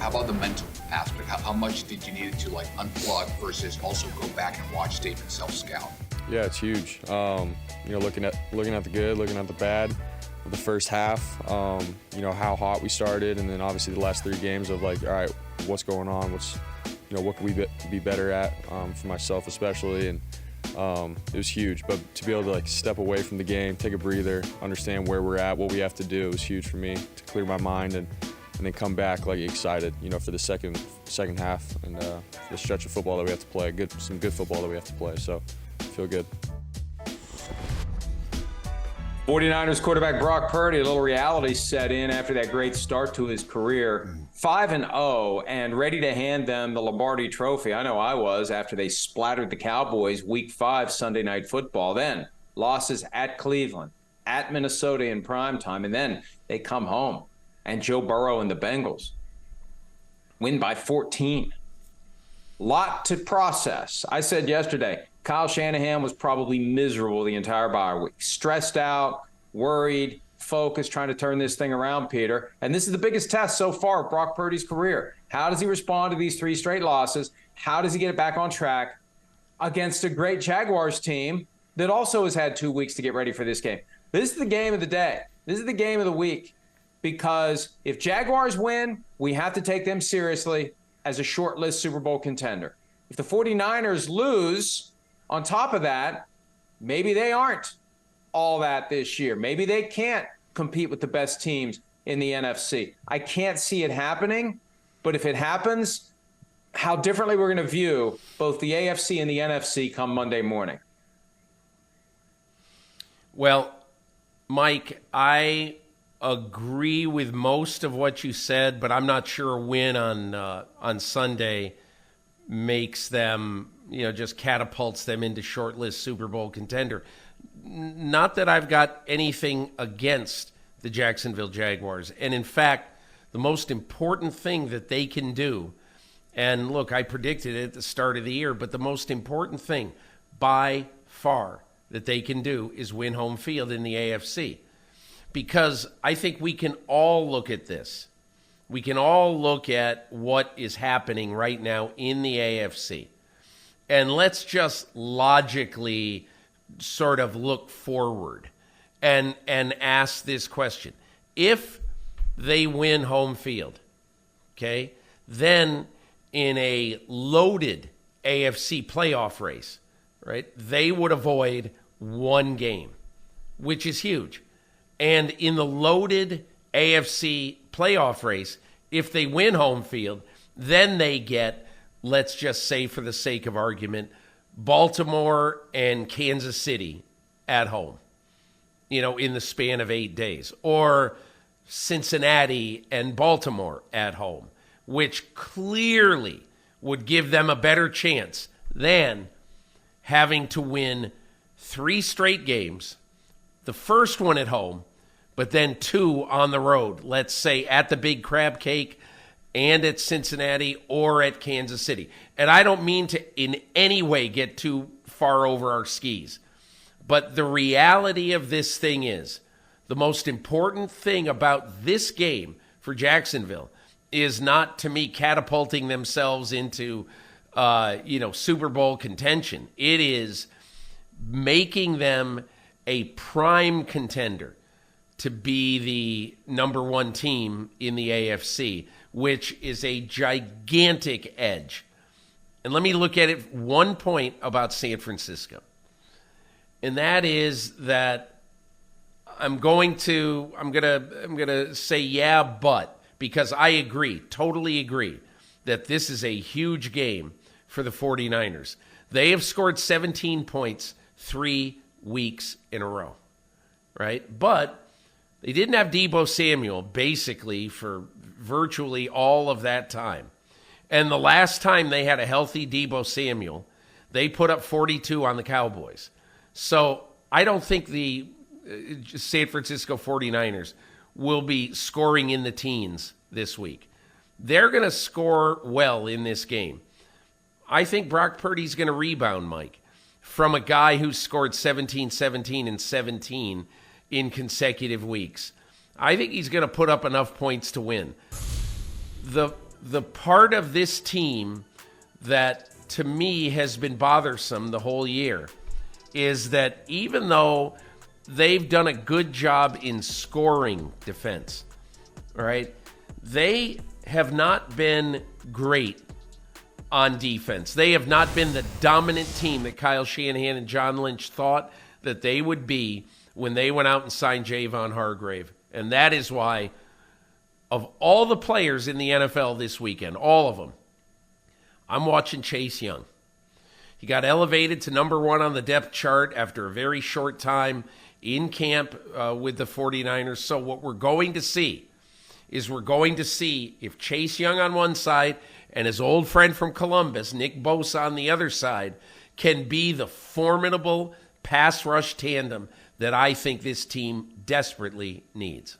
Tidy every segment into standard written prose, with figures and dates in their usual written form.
How about the mental aspect? How much did you need to like unplug versus also go back and watch tape and self-scout? Yeah, it's huge. Looking at the good, looking at the bad of the first half. How hot we started, and then obviously the last 3 games of like, all right, what's going on? What can we be better at, for myself especially, and it was huge. But to be able to like step away from the game, take a breather, understand where we're at, what we have to do, was huge for me to clear my mind and then come back like excited, for the second half and the stretch of football that we have to play. Some good football that we have to play. So I feel good. 49ers quarterback Brock Purdy, a little reality set in after that great start to his career. 5-0 and ready to hand them the Lombardi Trophy. I know I was after they splattered the Cowboys Week 5 Sunday Night Football. Then losses at Cleveland, at Minnesota in primetime, and then they come home and Joe Burrow and the Bengals win by 14. Lot to process. I said yesterday, Kyle Shanahan was probably miserable the entire bye week. Stressed out, worried, focused, trying to turn this thing around, Peter. And this is the biggest test so far of Brock Purdy's career. How does he respond to these 3 straight losses? How does he get it back on track against a great Jaguars team that also has had 2 weeks to get ready for this game? This is the game of the day. This is the game of the week. Because if Jaguars win, we have to take them seriously as a short-list Super Bowl contender. If the 49ers lose, on top of that, maybe they aren't all that this year. Maybe they can't compete with the best teams in the NFC. I can't see it happening, but if it happens, how differently we're going to view both the AFC and the NFC come Monday morning. Well, Mike, I agree with most of what you said, but I'm not sure a win on Sunday makes them, just catapults them into short-list Super Bowl contender. Not that I've got anything against the Jacksonville Jaguars. And in fact, the most important thing that they can do, and look, I predicted it at the start of the year, but the most important thing by far that they can do is win home field in the AFC. Because I think we can all look at this. We can all look at what is happening right now in the AFC. And let's just logically sort of look forward and ask this question. If they win home field, okay, then in a loaded AFC playoff race, right, they would avoid 1 game, which is huge. And in the loaded AFC playoff race, if they win home field, then they get, let's just say for the sake of argument, Baltimore and Kansas City at home, in the span of 8 days. Or Cincinnati and Baltimore at home, which clearly would give them a better chance than having to win 3 straight games, the first one at home, but then 2 on the road, let's say at the Big Crab Cake and at Cincinnati or at Kansas City. And I don't mean to in any way get too far over our skis, but the reality of this thing is the most important thing about this game for Jacksonville is not, to me, catapulting themselves into, Super Bowl contention. It is making them a prime contender to be the number 1 team in the AFC, which is a gigantic edge. And let me look at it 1 point about San Francisco. And that is that I'm going to say yeah, but, because I agree, totally agree, that this is a huge game for the 49ers. They have scored 17 points 3 weeks in a row, right? But they didn't have Deebo Samuel basically for virtually all of that time. And the last time they had a healthy Deebo Samuel, they put up 42 on the Cowboys. So I don't think the San Francisco 49ers will be scoring in the teens this week. They're going to score well in this game. I think Brock Purdy's going to rebound, Mike, from a guy who's scored 17, 17, and 17 in consecutive weeks. I think he's going to put up enough points to win. The the part of this team that to me has been bothersome the whole year is that even though they've done a good job in scoring defense, right? They have not been great on defense. They have not been the dominant team that Kyle Shanahan and John Lynch thought that they would be when they went out and signed Javon Hargrave. And that is why, of all the players in the NFL this weekend, all of them, I'm watching Chase Young. He got elevated to number 1 on the depth chart after a very short time in camp with the 49ers. So what we're going to see is if Chase Young on one side and his old friend from Columbus, Nick Bosa, on the other side, can be the formidable pass rush tandem that I think this team desperately needs.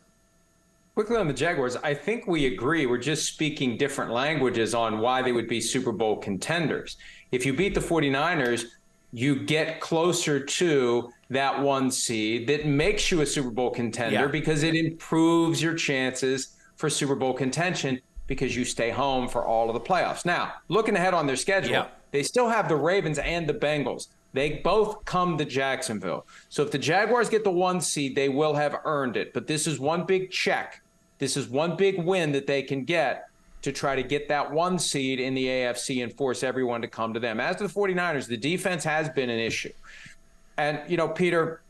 Quickly on the Jaguars, I think we agree. We're just speaking different languages on why they would be Super Bowl contenders. If you beat the 49ers, you get closer to that 1 seed that makes you a Super Bowl contender because it improves your chances for Super Bowl contention because you stay home for all of the playoffs. Now, looking ahead on their schedule, they still have the Ravens and the Bengals. They both come to Jacksonville. So if the Jaguars get the 1 seed, they will have earned it. But this is one big check. This is one big win that they can get to try to get that 1 seed in the AFC and force everyone to come to them. As to the 49ers, the defense has been an issue. And, Peter,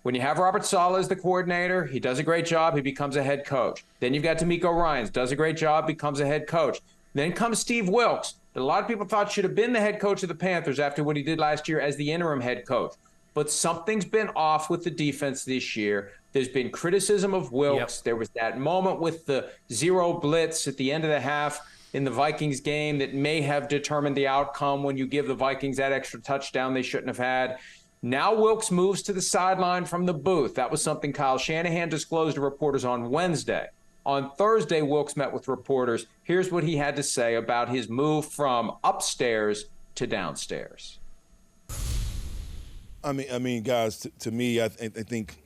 when you have Robert Saleh as the coordinator, he does a great job. He becomes a head coach. Then you've got D'Amico Ryans, does a great job, becomes a head coach. Then comes Steve Wilks, that a lot of people thought should have been the head coach of the Panthers after what he did last year as the interim head coach. But something's been off with the defense this year. There's been criticism of Wilks. There was that moment with the 0 blitz at the end of the half in the Vikings game that may have determined the outcome when you give the Vikings that extra touchdown they shouldn't have had. Now Wilks moves to the sideline from the booth. That was something Kyle Shanahan disclosed to reporters on Wednesday. On Thursday, Wilks met with reporters. Here's what he had to say about his move from upstairs to downstairs. I mean, guys, to me, I think,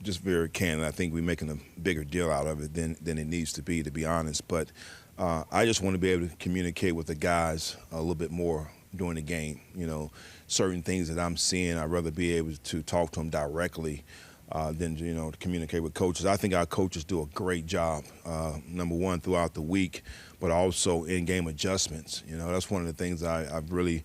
just very candid, I think we're making a bigger deal out of it than it needs to be honest. But I just want to be able to communicate with the guys a little bit more during the game. Certain things that I'm seeing, I'd rather be able to talk to them directly than, to communicate with coaches. I think our coaches do a great job, number one, throughout the week, but also in-game adjustments. That's one of the things I've really,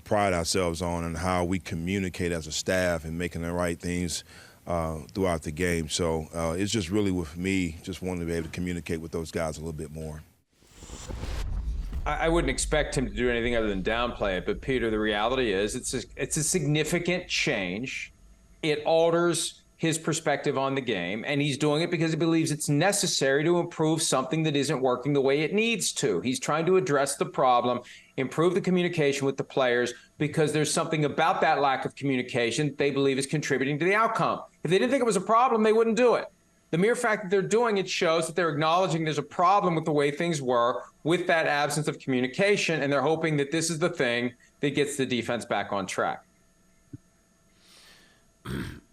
pride ourselves on, and how we communicate as a staff and making the right things throughout the game. So it's just really with me, just wanting to be able to communicate with those guys a little bit more. I wouldn't expect him to do anything other than downplay it. But, Peter, the reality is it's a significant change. It alters his perspective on the game, and he's doing it because he believes it's necessary to improve something that isn't working the way it needs to. He's trying to address the problem, improve the communication with the players, because there's something about that lack of communication they believe is contributing to the outcome. If they didn't think it was a problem, they wouldn't do it. The mere fact that they're doing it shows that they're acknowledging there's a problem with the way things were with that absence of communication, and they're hoping that this is the thing that gets the defense back on track.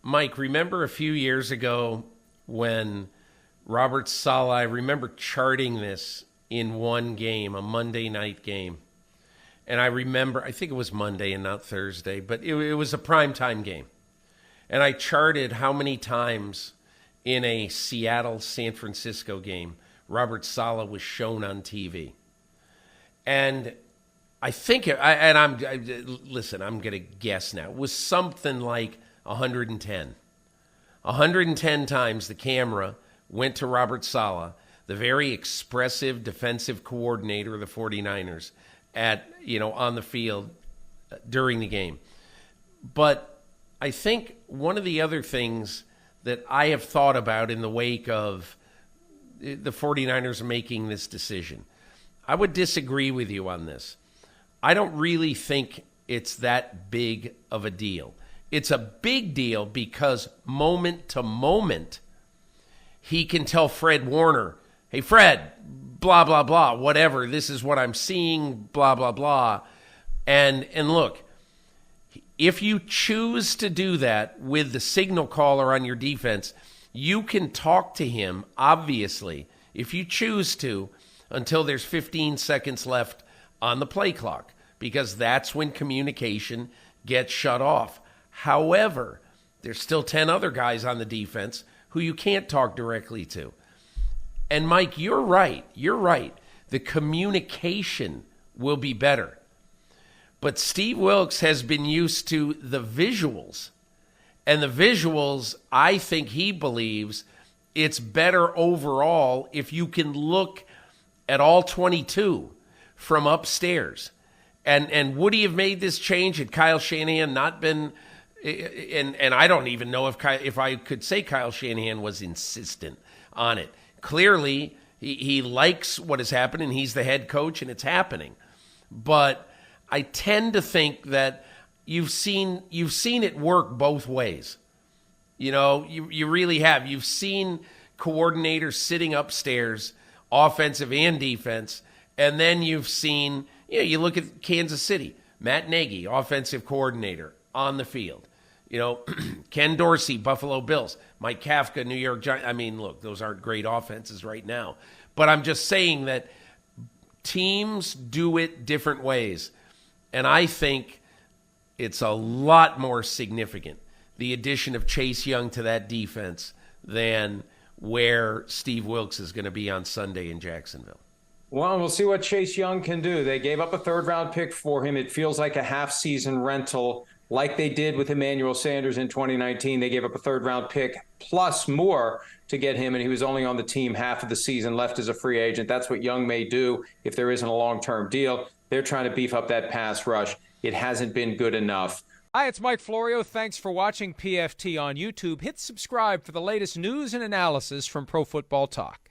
Mike, remember a few years ago when Robert Saleh, I remember charting this in one game, a Monday night game. And I remember, I think it was Monday and not Thursday, but it was a primetime game. And I charted how many times in a Seattle-San Francisco game Robert Saleh was shown on TV. And I think, listen, I'm going to guess now, it was something like 110. 110 times the camera went to Robert Saleh, the very expressive defensive coordinator of the 49ers, on the field during the game. But I think one of the other things that I have thought about in the wake of the 49ers making this decision, I would disagree with you on this. I don't really think it's that big of a deal. It's a big deal because moment to moment, he can tell Fred Warner, hey, Fred, blah, blah, blah, whatever, this is what I'm seeing, blah, blah, blah. And look, if you choose to do that with the signal caller on your defense, you can talk to him, obviously, if you choose to, until there's 15 seconds left on the play clock, because that's when communication gets shut off. However, there's still 10 other guys on the defense who you can't talk directly to. And Mike, you're right. You're right. The communication will be better. But Steve Wilks has been used to the visuals. And the visuals, I think he believes it's better overall if you can look at all 22 from upstairs. And would he have made this change had Kyle Shanahan not been, and I don't even know if I could say Kyle Shanahan was insistent on it. Clearly, he likes what has happened, and he's the head coach, and it's happening. But I tend to think that you've seen it work both ways. You know, you really have. You've seen coordinators sitting upstairs, offensive and defense, and then you've seen, you look at Kansas City, Matt Nagy, offensive coordinator, on the field. You know, Ken Dorsey, Buffalo Bills, Mike Kafka, New York Giants. I mean, look, those aren't great offenses right now. But I'm just saying that teams do it different ways. And I think it's a lot more significant, the addition of Chase Young to that defense, than where Steve Wilks is going to be on Sunday in Jacksonville. Well, we'll see what Chase Young can do. They gave up a third-round pick for him. It feels like a half-season rental, like they did with Emmanuel Sanders in 2019. They gave up a third-round pick plus more to get him, and he was only on the team half of the season, left as a free agent. That's what Young may do if there isn't a long-term deal. They're trying to beef up that pass rush. It hasn't been good enough. Hi, it's Mike Florio. Thanks for watching PFT on YouTube. Hit subscribe for the latest news and analysis from Pro Football Talk.